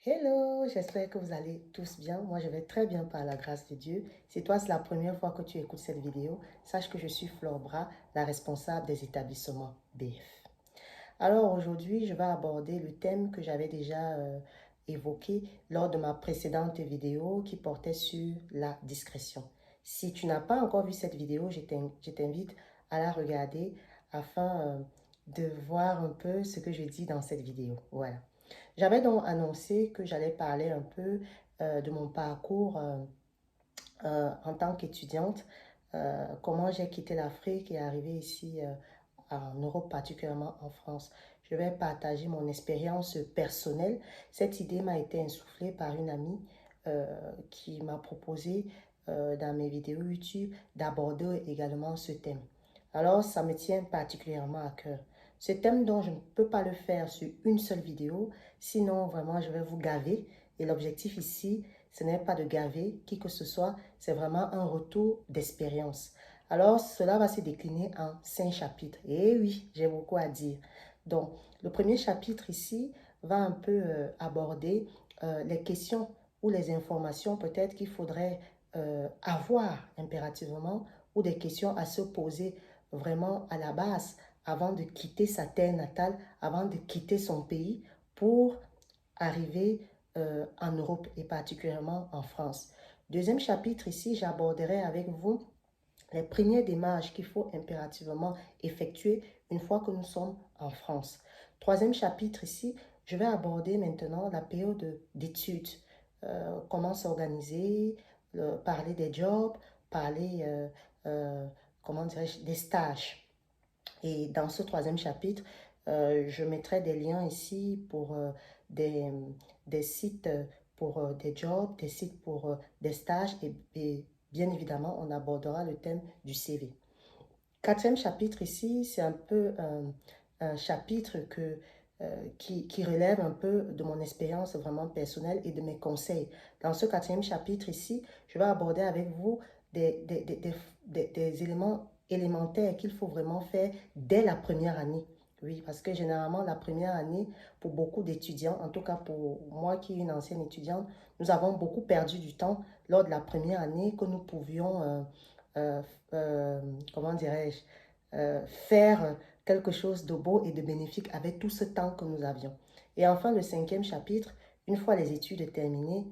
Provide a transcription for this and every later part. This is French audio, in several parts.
Hello, j'espère que vous allez tous bien. Moi, je vais très bien par la grâce de Dieu. Si toi, c'est la première fois que tu écoutes cette vidéo, sache que je suis Flore Bras, la responsable des établissements BF. Alors aujourd'hui, je vais aborder le thème que j'avais déjà évoqué lors de ma précédente vidéo qui portait sur la discrétion. Si tu n'as pas encore vu cette vidéo, je t'invite à la regarder afin de voir un peu ce que je dis dans cette vidéo. Voilà. J'avais donc annoncé que j'allais parler un peu de mon parcours en tant qu'étudiante, comment j'ai quitté l'Afrique et arrivé ici en Europe, particulièrement en France. Je vais partager mon expérience personnelle. Cette idée m'a été insufflée par une amie qui m'a proposé dans mes vidéos YouTube d'aborder également ce thème. Alors, ça me tient particulièrement à cœur. Ce thème dont je ne peux pas le faire sur une seule vidéo, sinon vraiment je vais vous gaver. Et l'objectif ici, ce n'est pas de gaver qui que ce soit, c'est vraiment un retour d'expérience. Alors, cela va se décliner en 5 chapitres. Et oui, j'ai beaucoup à dire. Donc, le premier chapitre ici va un peu aborder les questions ou les informations peut-être qu'il faudrait avoir impérativement ou des questions à se poser vraiment à la base avant de quitter sa terre natale, avant de quitter son pays pour arriver en Europe et particulièrement en France. Deuxième chapitre ici, j'aborderai avec vous les premières démarches qu'il faut impérativement effectuer une fois que nous sommes en France. Troisième chapitre ici, je vais aborder maintenant la période d'études, comment s'organiser, parler des jobs, parler, comment dirais-je, des stages. Et dans ce troisième chapitre, je mettrai des liens ici pour des, des sites pour des jobs, des sites pour des stages et bien évidemment, on abordera le thème du CV. Quatrième chapitre ici, c'est un peu un chapitre qui relève un peu de mon expérience vraiment personnelle et de mes conseils. Dans ce quatrième chapitre ici, je vais aborder avec vous des éléments élémentaires qu'il faut vraiment faire dès la première année. Oui, parce que généralement, la première année, pour beaucoup d'étudiants, en tout cas pour moi qui est une ancienne étudiante, nous avons beaucoup perdu du temps lors de la première année que nous pouvions euh, euh, comment dirais-je, faire quelque chose de beau et de bénéfique avec tout ce temps que nous avions. Et enfin, le cinquième chapitre, une fois les études terminées,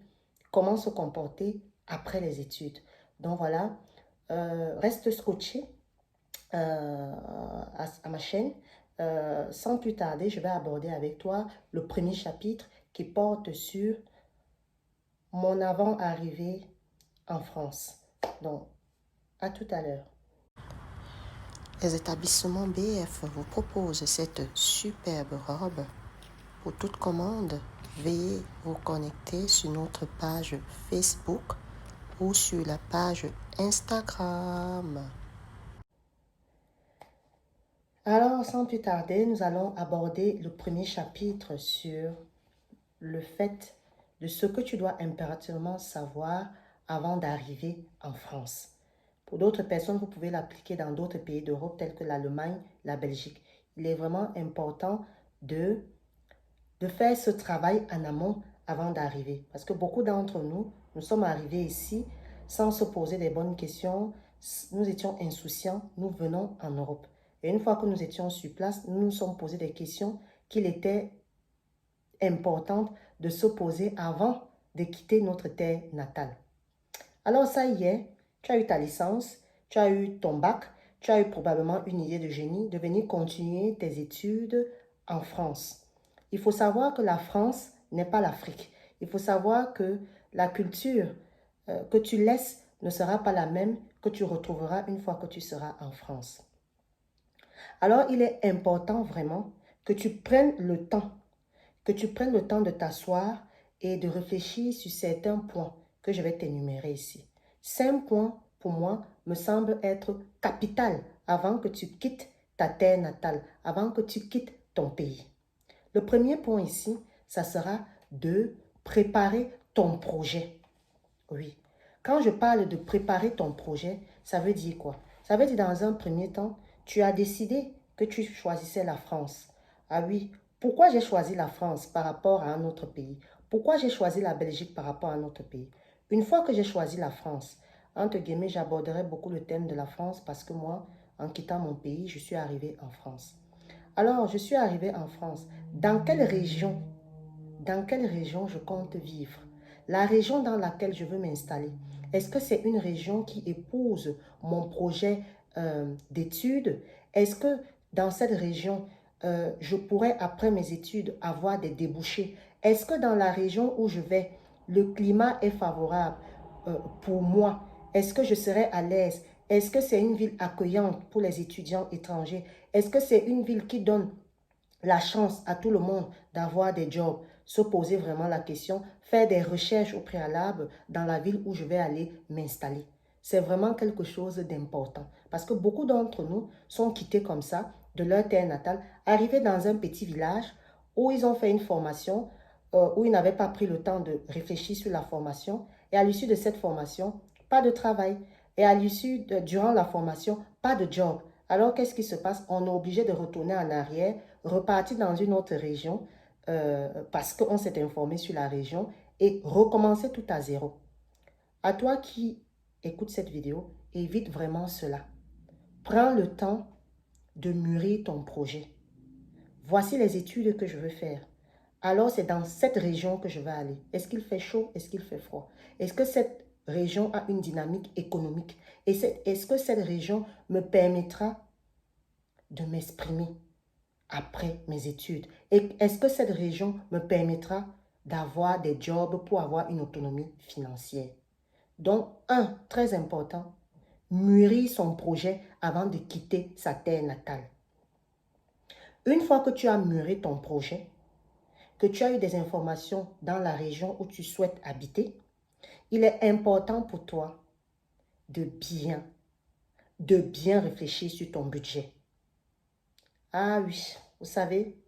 comment se comporter après les études. Donc voilà, reste scotché à ma chaîne. Sans plus tarder, je vais aborder avec toi le premier chapitre qui porte sur mon avant-arrivée en France. Donc, à tout à l'heure. Les établissements BF vous proposent cette superbe robe. Pour toute commande, veuillez vous connecter sur notre page Facebook ou sur la page Instagram. Alors, sans plus tarder, nous allons aborder le premier chapitre sur le fait de ce que tu dois impérativement savoir avant d'arriver en France. Pour d'autres personnes, vous pouvez l'appliquer dans d'autres pays d'Europe tels que l'Allemagne, la Belgique. Il est vraiment important de faire ce travail en amont avant d'arriver. Parce que beaucoup d'entre nous, nous sommes arrivés ici sans se poser des bonnes questions. Nous étions insouciants, nous venons en Europe. Et une fois que nous étions sur place, nous nous sommes posé des questions qu'il était important de se poser avant de quitter notre terre natale. Alors ça y est, tu as eu ta licence, tu as eu ton bac, tu as eu probablement une idée de génie de venir continuer tes études en France. Il faut savoir que la France n'est pas l'Afrique. Il faut savoir que la culture que tu laisses ne sera pas la même que tu retrouveras une fois que tu seras en France. Alors, il est important vraiment que tu prennes le temps, de t'asseoir et de réfléchir sur certains points que je vais t'énumérer ici. 5 points, pour moi, me semblent être capital avant que tu quittes ta terre natale, avant que tu quittes ton pays. Le premier point ici, ça sera de préparer ton projet. Oui. Quand je parle de préparer ton projet, ça veut dire quoi? Ça veut dire dans un premier temps, tu as décidé que tu choisissais la France. Ah oui, Pourquoi j'ai choisi la France par rapport à un autre pays? Pourquoi j'ai choisi la Belgique par rapport à un autre pays? Une fois que j'ai choisi la France, entre guillemets, j'aborderai beaucoup le thème de la France parce que moi, en quittant mon pays, je suis arrivée en France. Alors, je suis arrivée en France. Dans quelle région je compte vivre? La région dans laquelle je veux m'installer, est-ce que c'est une région qui épouse mon projet d'études? Est-ce que dans cette région, je pourrais, après mes études, avoir des débouchés? Est-ce que dans la région où je vais, le climat est favorable pour moi? Est-ce que je serai à l'aise? Est-ce que c'est une ville accueillante pour les étudiants étrangers? Est-ce que c'est une ville qui donne la chance à tout le monde d'avoir des jobs? Se poser vraiment la question, faire des recherches au préalable dans la ville où je vais aller m'installer. C'est vraiment quelque chose d'important parce que beaucoup d'entre nous sont quittés comme ça de leur terre natale, arrivés dans un petit village où ils ont fait une formation, où ils n'avaient pas pris le temps de réfléchir sur la formation et à l'issue de cette formation, pas de travail et à l'issue, durant la formation, pas de job. Alors qu'est-ce qui se passe? On est obligé de retourner en arrière, repartir dans une autre région parce qu'on s'est informé sur la région et recommencer tout à zéro. À toi qui écoutes cette vidéo, évite vraiment cela. Prends le temps de mûrir ton projet. Voici les études que je veux faire. Alors, c'est dans cette région que je vais aller. Est-ce qu'il fait chaud? Est-ce qu'il fait froid? Est-ce que cette région a une dynamique économique? Est-ce que cette région me permettra de m'exprimer après mes études? Et est-ce que cette région me permettra d'avoir des jobs pour avoir une autonomie financière? Donc, très important, mûrir son projet avant de quitter sa terre natale. Une fois que tu as mûri ton projet, que tu as eu des informations dans la région où tu souhaites habiter, il est important pour toi de bien réfléchir sur ton budget. Ah oui, vous savez,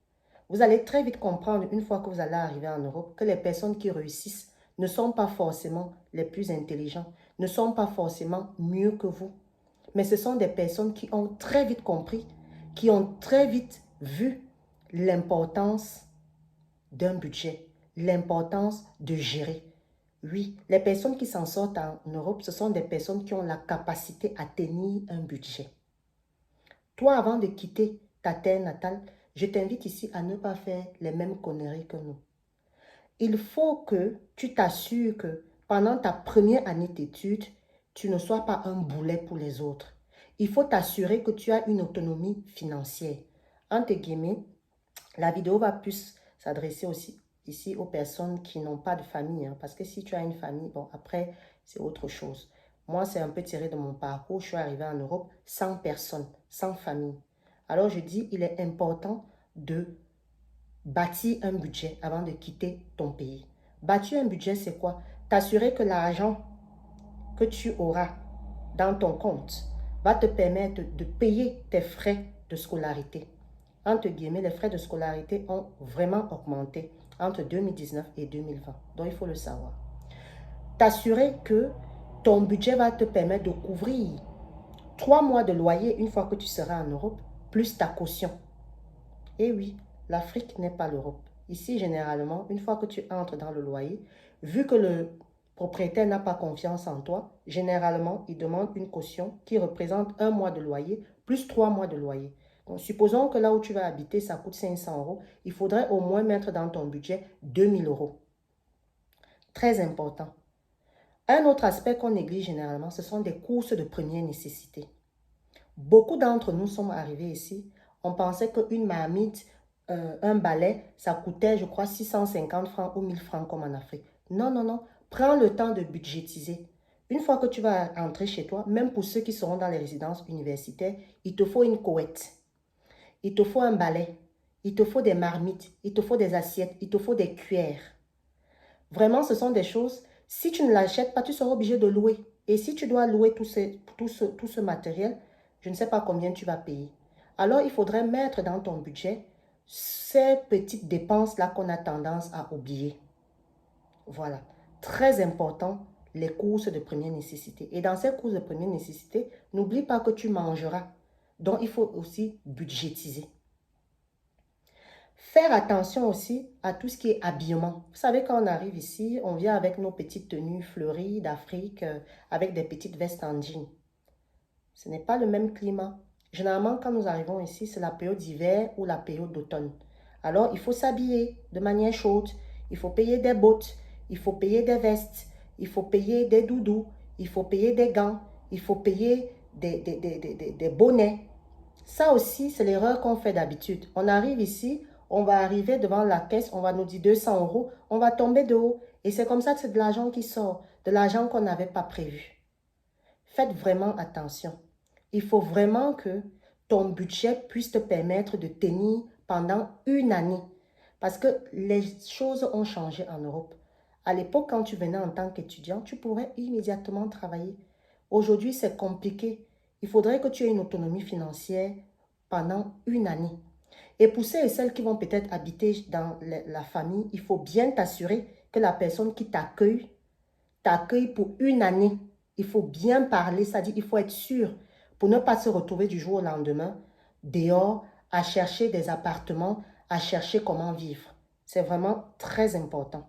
vous allez très vite comprendre une fois que vous allez arriver en Europe que les personnes qui réussissent ne sont pas forcément les plus intelligents, ne sont pas forcément mieux que vous. Mais ce sont des personnes qui ont très vite compris, qui ont très vite vu l'importance d'un budget, l'importance de gérer. Oui, les personnes qui s'en sortent en Europe, ce sont des personnes qui ont la capacité à tenir un budget. Toi, avant de quitter ta terre natale, je t'invite ici à ne pas faire les mêmes conneries que nous. Il faut que tu t'assures que pendant ta première année d'études, tu ne sois pas un boulet pour les autres. Il faut t'assurer que tu as une autonomie financière. Entre guillemets, la vidéo va plus s'adresser aussi ici aux personnes qui n'ont pas de famille. Hein, parce que si tu as une famille, bon, après, c'est autre chose. Moi, c'est un peu tiré de mon parcours. Je suis arrivée en Europe sans personne, sans famille. Alors, je dis, il est important de bâtir un budget avant de quitter ton pays. Bâtir un budget, c'est quoi? T'assurer que l'argent que tu auras dans ton compte va te permettre de payer tes frais de scolarité. Entre guillemets, les frais de scolarité ont vraiment augmenté entre 2019 et 2020. Donc, il faut le savoir. T'assurer que ton budget va te permettre de couvrir 3 mois de loyer une fois que tu seras en Europe, plus ta caution. Et oui, l'Afrique n'est pas l'Europe. Ici, généralement, une fois que tu entres dans le loyer, vu que le propriétaire n'a pas confiance en toi, généralement, il demande une caution qui représente 1 mois de loyer plus 3 mois de loyer. Donc, supposons que là où tu vas habiter, ça coûte 500 €. Il faudrait au moins mettre dans ton budget 2000 €. Très important. Un autre aspect qu'on néglige généralement, ce sont des courses de première nécessité. Beaucoup d'entre nous sommes arrivés ici, on pensait qu'une marmite, un balai, ça coûtait, je crois, 650 francs ou 1000 francs comme en Afrique. Non, non, non. Prends le temps de budgétiser. Une fois que tu vas entrer chez toi, même pour ceux qui seront dans les résidences universitaires, il te faut une couette. Il te faut un balai. Il te faut des marmites. Il te faut des assiettes. Il te faut des cuillères. Vraiment, ce sont des choses, si tu ne l'achètes pas, tu seras obligé de louer. Et si tu dois louer tout ce matériel, je ne sais pas combien tu vas payer. Alors, il faudrait mettre dans ton budget ces petites dépenses-là qu'on a tendance à oublier. Voilà. Très important, les courses de première nécessité. Et dans ces courses de première nécessité, n'oublie pas que tu mangeras. Donc, il faut aussi budgétiser. Faire attention aussi à tout ce qui est habillement. Vous savez, quand on arrive ici, on vient avec nos petites tenues fleuries d'Afrique, avec des petites vestes en jean. Ce n'est pas le même climat. Généralement, quand nous arrivons ici, c'est la période d'hiver ou la période d'automne. Alors, il faut s'habiller de manière chaude. Il faut payer des bottes. Il faut payer des vestes. Il faut payer des doudous. Il faut payer des gants. Il faut payer des bonnets. Ça aussi, c'est l'erreur qu'on fait d'habitude. On arrive ici, on va arriver devant la caisse, on va nous dire 200 euros, on va tomber de haut. Et c'est comme ça que c'est de l'argent qui sort, de l'argent qu'on n'avait pas prévu. Faites vraiment attention. Il faut vraiment que ton budget puisse te permettre de tenir pendant une année. Parce que les choses ont changé en Europe. À l'époque, quand tu venais en tant qu'étudiant, tu pourrais immédiatement travailler. Aujourd'hui, c'est compliqué. Il faudrait que tu aies une autonomie financière pendant une année. Et pour ceux et celles qui vont peut-être habiter dans la famille, il faut bien t'assurer que la personne qui t'accueille pour une année. Il faut bien parler, c'est-à-dire il faut être sûr pour ne pas se retrouver du jour au lendemain dehors à chercher des appartements, à chercher comment vivre. C'est vraiment très important.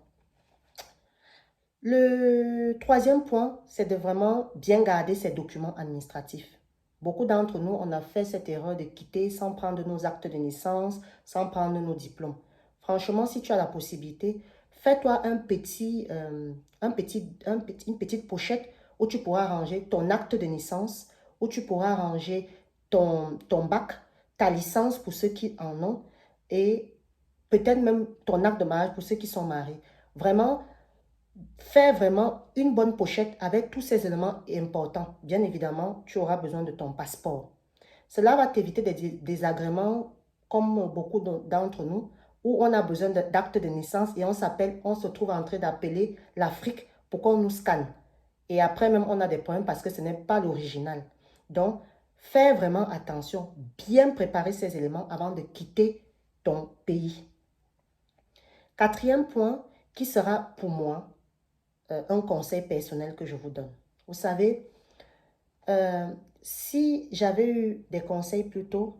Le troisième point, c'est de vraiment bien garder ses documents administratifs. Beaucoup d'entre nous, on a fait cette erreur de quitter sans prendre nos actes de naissance, sans prendre nos diplômes. Franchement, si tu as la possibilité, fais-toi une petite pochette où tu pourras ranger ton acte de naissance, où tu pourras ranger ton bac, ta licence pour ceux qui en ont, et peut-être même ton acte de mariage pour ceux qui sont mariés. Vraiment, fais vraiment une bonne pochette avec tous ces éléments importants. Bien évidemment, tu auras besoin de ton passeport. Cela va t'éviter des désagréments comme beaucoup d'entre nous, où on a besoin d'actes de naissance et on se trouve en train d'appeler l'Afrique pour qu'on nous scanne. Et après même, on a des problèmes parce que ce n'est pas l'original. Donc, fais vraiment attention, bien préparer ces éléments avant de quitter ton pays. Quatrième point, qui sera pour moi un conseil personnel que je vous donne. Vous savez, si j'avais eu des conseils plus tôt,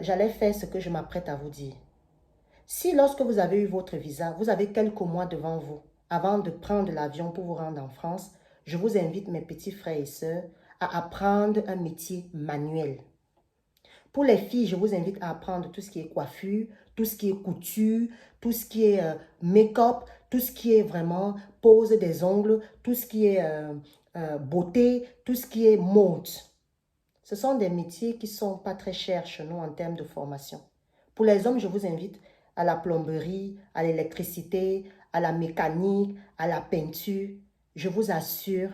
j'allais faire ce que je m'apprête à vous dire. Si lorsque vous avez eu votre visa, vous avez quelques mois devant vous, avant de prendre l'avion pour vous rendre en France, je vous invite, mes petits frères et sœurs, à apprendre un métier manuel. Pour les filles, je vous invite à apprendre tout ce qui est coiffure, tout ce qui est couture, tout ce qui est make-up, tout ce qui est vraiment pose des ongles, tout ce qui est beauté, tout ce qui est mode. Ce sont des métiers qui ne sont pas très chers chez nous en termes de formation. Pour les hommes, je vous invite à la plomberie, à l'électricité, à la mécanique, à la peinture. Je vous assure,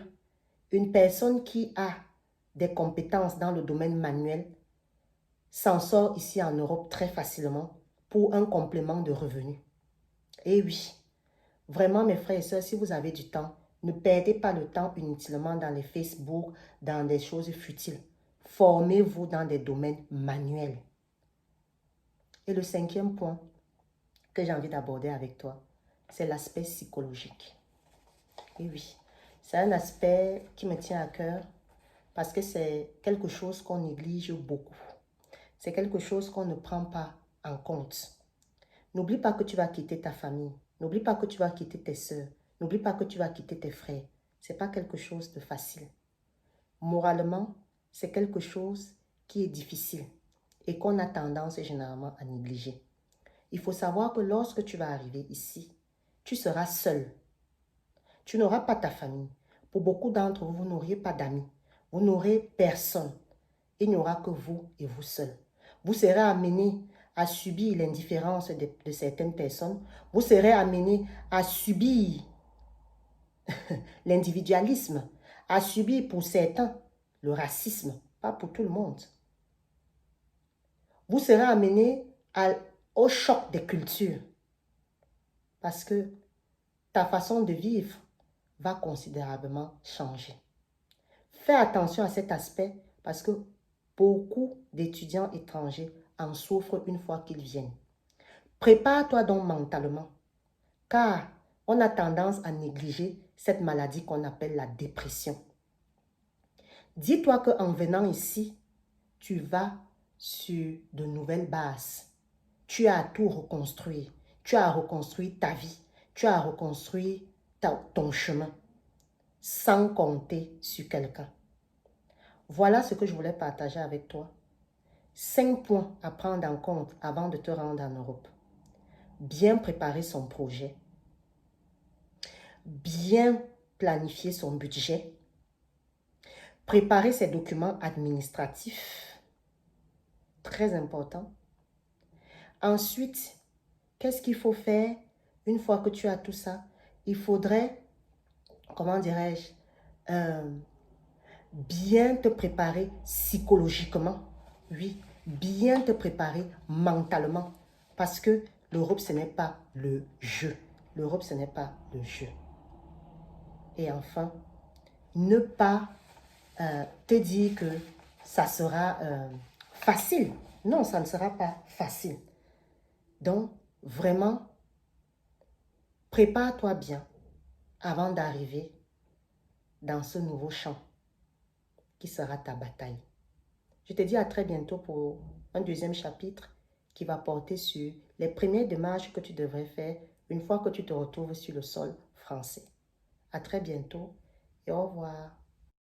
une personne qui a des compétences dans le domaine manuel s'en sort ici en Europe très facilement pour un complément de revenus. Et oui, vraiment mes frères et sœurs, si vous avez du temps, ne perdez pas le temps inutilement dans les Facebook, dans des choses futiles. Formez-vous dans des domaines manuels. Et le cinquième point que j'ai envie d'aborder avec toi, c'est l'aspect psychologique. Et oui, c'est un aspect qui me tient à cœur parce que c'est quelque chose qu'on néglige beaucoup. C'est quelque chose qu'on ne prend pas en compte. N'oublie pas que tu vas quitter ta famille. N'oublie pas que tu vas quitter tes soeurs. N'oublie pas que tu vas quitter tes frères. Ce n'est pas quelque chose de facile. Moralement, c'est quelque chose qui est difficile et qu'on a tendance généralement à négliger. Il faut savoir que lorsque tu vas arriver ici, tu seras seul. Tu n'auras pas ta famille. Pour beaucoup d'entre vous, vous n'auriez pas d'amis. Vous n'aurez personne. Il n'y aura que vous et vous seul. Vous serez amené à subir l'indifférence de certaines personnes. Vous serez amené à subir l'individualisme, à subir pour certains le racisme, pas pour tout le monde. Vous serez amené au choc des cultures parce que ta façon de vivre va considérablement changer. Fais attention à cet aspect parce que beaucoup d'étudiants étrangers en souffrent une fois qu'ils viennent. Prépare-toi donc mentalement, car on a tendance à négliger cette maladie qu'on appelle la dépression. Dis-toi qu'en venant ici, tu vas sur de nouvelles bases. tu as à tout reconstruire. Tu as à reconstruire ta vie. Tu as à reconstruire ton chemin sans compter sur quelqu'un. Voilà ce que je voulais partager avec toi. 5 points à prendre en compte avant de te rendre en Europe. Bien préparer son projet. Bien planifier son budget. Préparer ses documents administratifs. Très important. Ensuite, qu'est-ce qu'il faut faire une fois que tu as tout ça? Il faudrait, comment dirais-je, bien te préparer psychologiquement. Oui, bien te préparer mentalement. Parce que l'Europe, ce n'est pas le jeu. L'Europe, ce n'est pas le jeu. Et enfin, ne pas te dire que ça sera facile. Non, ça ne sera pas facile. Donc, vraiment, prépare-toi bien avant d'arriver dans ce nouveau champ qui sera ta bataille. Je te dis à très bientôt pour un deuxième chapitre qui va porter sur les premières démarches que tu devrais faire une fois que tu te retrouves sur le sol français. À très bientôt et au revoir.